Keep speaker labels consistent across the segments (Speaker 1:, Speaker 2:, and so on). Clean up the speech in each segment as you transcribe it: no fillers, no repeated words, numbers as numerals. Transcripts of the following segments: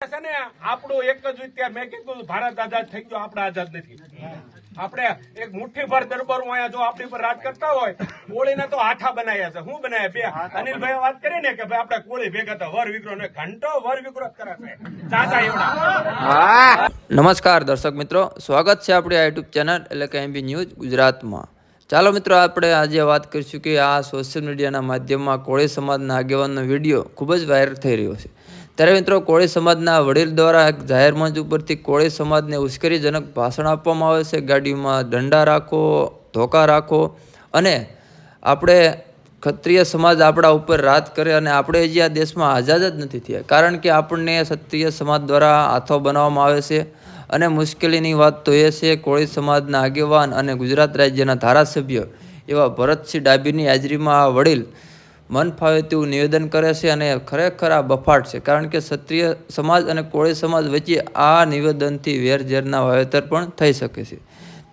Speaker 1: આપણું એક જ વિચાર મેં કીધું ભારત આઝાદ થઈ ગયો, આપણે આઝાદ નથી. આપણે એક મુઠ્ઠી ભર દરબારો અહીંયા જો આપણી પર રાજ કરતા હોય, કોળીને તો હાથા બનાવ્યા છે. શું બનાવ્યા? બે અનિલભાઈ વાત કરી ને કે ભાઈ આપણે કોળી ભેગા હતા, વર વિગ્રહ ને ઘંટો વર વિગ્રહ કરે છે ચાચા એવડા.
Speaker 2: નમસ્કાર દર્શક મિત્રો, સ્વાગત છે આપણી યુટ્યુબ ચેનલ એટલે કે એમબી ન્યૂઝ ગુજરાતમાં. ચાલો મિત્રો, આપણે આજે વાત કરીશું કે આ સોશિયલ મીડિયાના માધ્યમમાં કોળી સમાજના આગેવાનનો વિડીયો ખૂબ જ વાયરલ થઈ રહ્યો છે. ત્યારે મિત્રો, કોળી સમાજના વડીલ દ્વારા એક જાહેર મંચ ઉપરથી કોળી સમાજને ઉશ્કેરણીજનક ભાષણ આપવામાં આવે છે. ગાડીમાં દંડા રાખો, ધોકા રાખો અને આપણે ક્ષત્રિય સમાજ આપણા ઉપર રાજ કરે અને આપણે હજી આ દેશમાં આઝાદ જ નથી થયા, કારણ કે આપણને ક્ષત્રિય સમાજ દ્વારા હાથો બનાવવામાં આવે છે. અને મુશ્કેલીની વાત તો એ છે, કોળી સમાજના આગેવાન અને ગુજરાત રાજ્યના ધારાસભ્ય એવા ભરતસિંહ ડાભીની હાજરીમાં આ વડીલ મન ફાવે તેવું નિવેદન કરે છે અને ખરેખર આ બફાટ છે, કારણ કે ક્ષત્રિય સમાજ અને કોળી સમાજ વચ્ચે આ નિવેદનથી વેરઝેરના વાવેતર પણ થઈ શકે છે.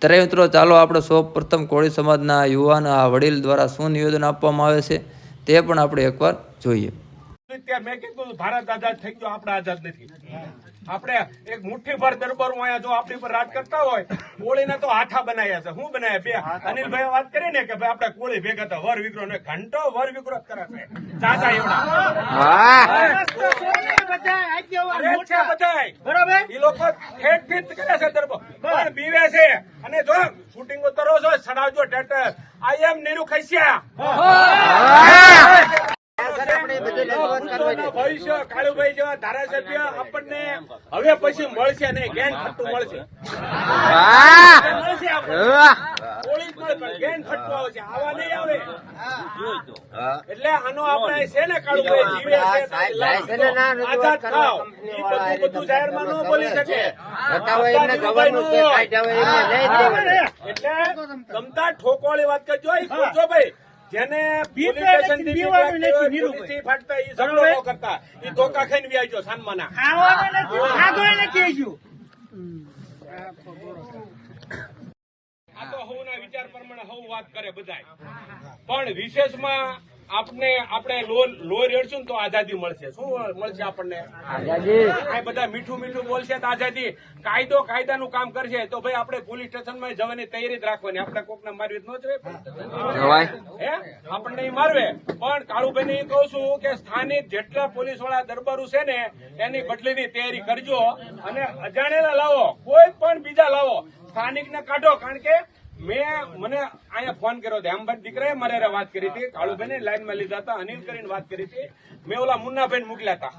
Speaker 2: ત્યારે મિત્રો, ચાલો આપણે સૌ પ્રથમ કોળી સમાજના યુવાન આ વડીલ દ્વારા શું નિવેદન આપવામાં આવે છે તે પણ આપણે એકવાર જોઈએ.
Speaker 1: મેં કીધું ભારત આઝાદ થઈ ગયો, આપણે આઝાદ નથી. આપણે એક મુઠ્ઠી ભર દરબારો અહીંયા જો આપણી પર રાજ કરતા હોય, કોળીને તો હાથા બનાવ્યા છે. શું બનાવ્યા? બે અનિલભાઈ વાત કરી ને કે ભાઈ આપણે કોળી ભેગા હતા, વર વિગ્રહ ને ઘંટો વર વિગ્રહ કરે છે ચાચા એવડા. એ લોકો ઠેઠ ઠીઠ કરે છે દરબાર, પણ બીવે છે. અને જો શૂટિંગ ઉતરો છો, ચડાવજો ટેટર. આઈ એમ નીરુ ખૈસિયા. ભવિષ્ય કાળુભાઈ જેવા ધારાસભ્ય આપણને હવે પછી મળશે નહીં, ગેન ખટ્ટું મળશે. ગેન ખટ્ટું આવશે, આવા નહીં આવે. એટલે આનો આપણે છે ને કાળુભાઈ જીવે છે, આઝાદ થાવ. એ બધું જાહેરમાં ન બોલી શકે. એટલે ગમતા ઠોકવાળી વાત કરજો. ભાઈ જેને ફાટતા એ ઝઘડો ન કરતા, એ ધોકા ખાઈને વ્યાજો સાનમાના. આ તો હવના વિચાર પ્રમાણે હવ વાત કરે બધાય, પણ વિશેષમાં આપણે લોહી રેડશું ને તો આઝાદી મળશે. શું મળશે આપણને? આ બધા મીઠું મીઠું બોલશે તો આઝાદી. કાયદાનું કામ કરશે તો ભાઈ આપણે પોલીસ સ્ટેશનમાં જવાની તૈયારી જ રાખવાની. આપણે કોકને મારવી ન જોઈએ, આપણને મારવે. પણ કાળુભાઈ ને એ કહું છું કે સ્થાનિક જેટલા પોલીસ વાળા દરબારો છે ને એની બદલીની તૈયારી કરજો અને અજાણેલા લાવો, કોઈ પણ બીજા લાવો, સ્થાનિક ને કાઢો. કારણ કે મને અહીંયા ફોન કર્યો હતો, હેમભાઈ દીકરાએ મારે વાત કરી હતી, કાળુભાઈ ને લાઈન માં લીધા હતા, અનિલ કરીને વાત કરી હતી. મેં ઓલા મુન્નાભાઈ મોકલ્યા હતા,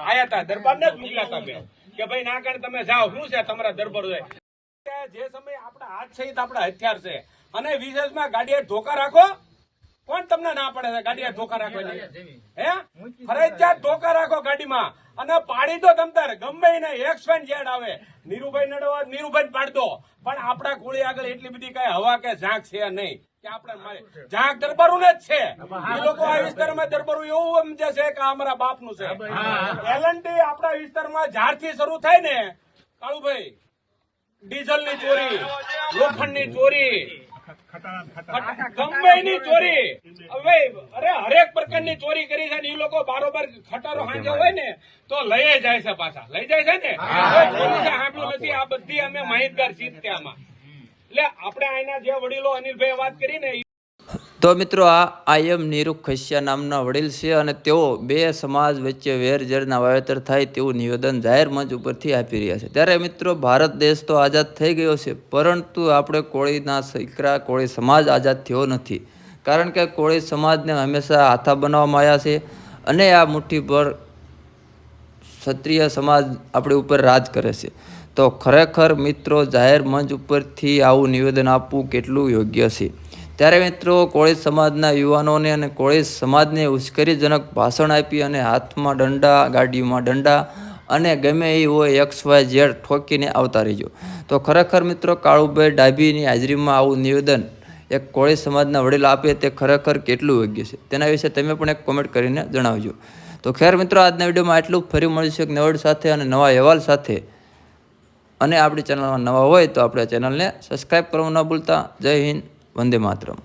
Speaker 1: આયા હતા દરબાર ને જ મોકલ્યા હતા મેં કે ભાઈ ના કારણે તમે જાઓ, શું છે તમારા દરબાર. જે સમય આપણા હાથ સહિત આપણા હથિયાર છે. અને વિશેષમાં ગાડીએ ધોકા રાખો. કોણ તમને ના પડે છે ગાડીએ ધોકા રાખવાની? હે, ફરજિયાત ધોકા રાખો ગાડીમાં. અને પાડી દો તમતાર, ગમે ને XYZ આવે. નીરુભાઈ નડવા નીરુભાઈ પાડી દો. પણ આપણા કોળી આગળ એટલી બધી કઈ હવા કે ઝાંક છે નહીં કે આપણે ઝાંક દરબારું ને જ છે. એ લોકો આ વિસ્તારમાં દરબારું એવું સમજે છે કે અમારા બાપનું છે. એલએનટી આપણા વિસ્તારમાં જ્યારથી શરૂ થાય ને કાળુભાઈ, ડીઝલની ચોરી, લોખંડની ચોરી, ગમે ચોરી, હવે હરેક પ્રકારની ચોરી કરી છે. એ લોકો બારોબાર ખટારો હાંજો હોય ને તો લઈ જાય છે, પાછા લઈ જાય છે ને. પોલીસે સાંભળ્યું નથી. આ બધી અમે માહિતગાર છીએ ત્યાંમાં. એટલે આપણે અહીંના જે વડીલો અનિલભાઈ વાત કરી ને,
Speaker 2: તો મિત્રો, આ એમ નીરુ ખૈસિયા નામના વડીલ છે અને તેઓ બે સમાજ વચ્ચે વેરઝેરના વાવેતર થાય તેવું નિવેદન જાહેર મંચ ઉપરથી આપી રહ્યા છે. ત્યારે મિત્રો, ભારત દેશ તો આઝાદ થઈ ગયો છે, પરંતુ આપણે કોળીના દીકરા કોળી સમાજ આઝાદ થયો નથી, કારણ કે કોળી સમાજને હંમેશા હાથા બનાવવામાં આવ્યા છે અને આ મુઠ્ઠીભર ક્ષત્રિય સમાજ આપણી ઉપર રાજ કરે છે. તો ખરેખર મિત્રો, જાહેર મંચ ઉપરથી આવું નિવેદન આપવું કેટલું યોગ્ય છે? ત્યારે મિત્રો, કોળી સમાજના યુવાનોને અને કોળી સમાજને ઉશ્કેરણીજનક ભાષણ આપી અને હાથમાં દંડા, ગાડીમાં દંડા અને ગમે એ હોય XYZ ઠોકીને આવતા રહીજો. તો ખરેખર મિત્રો, કાળુભાઈ ડાભીની હાજરીમાં આવું નિવેદન એક કોળી સમાજના વડીલ આપે તે ખરેખર કેટલું યોગ્ય છે તેના વિશે તમે પણ એક કોમેન્ટ કરીને જણાવજો. તો ખેર મિત્રો, આજના વિડીયોમાં એટલું. ફરી મળીશું એક નવા સાથે અને નવા અહેવાલ સાથે. અને આપણી ચેનલમાં નવા હોય તો આપણે ચેનલને સબસ્ક્રાઈબ કરવાનું ન ભૂલતા. જય હિન્દ, વંદે માતરમ.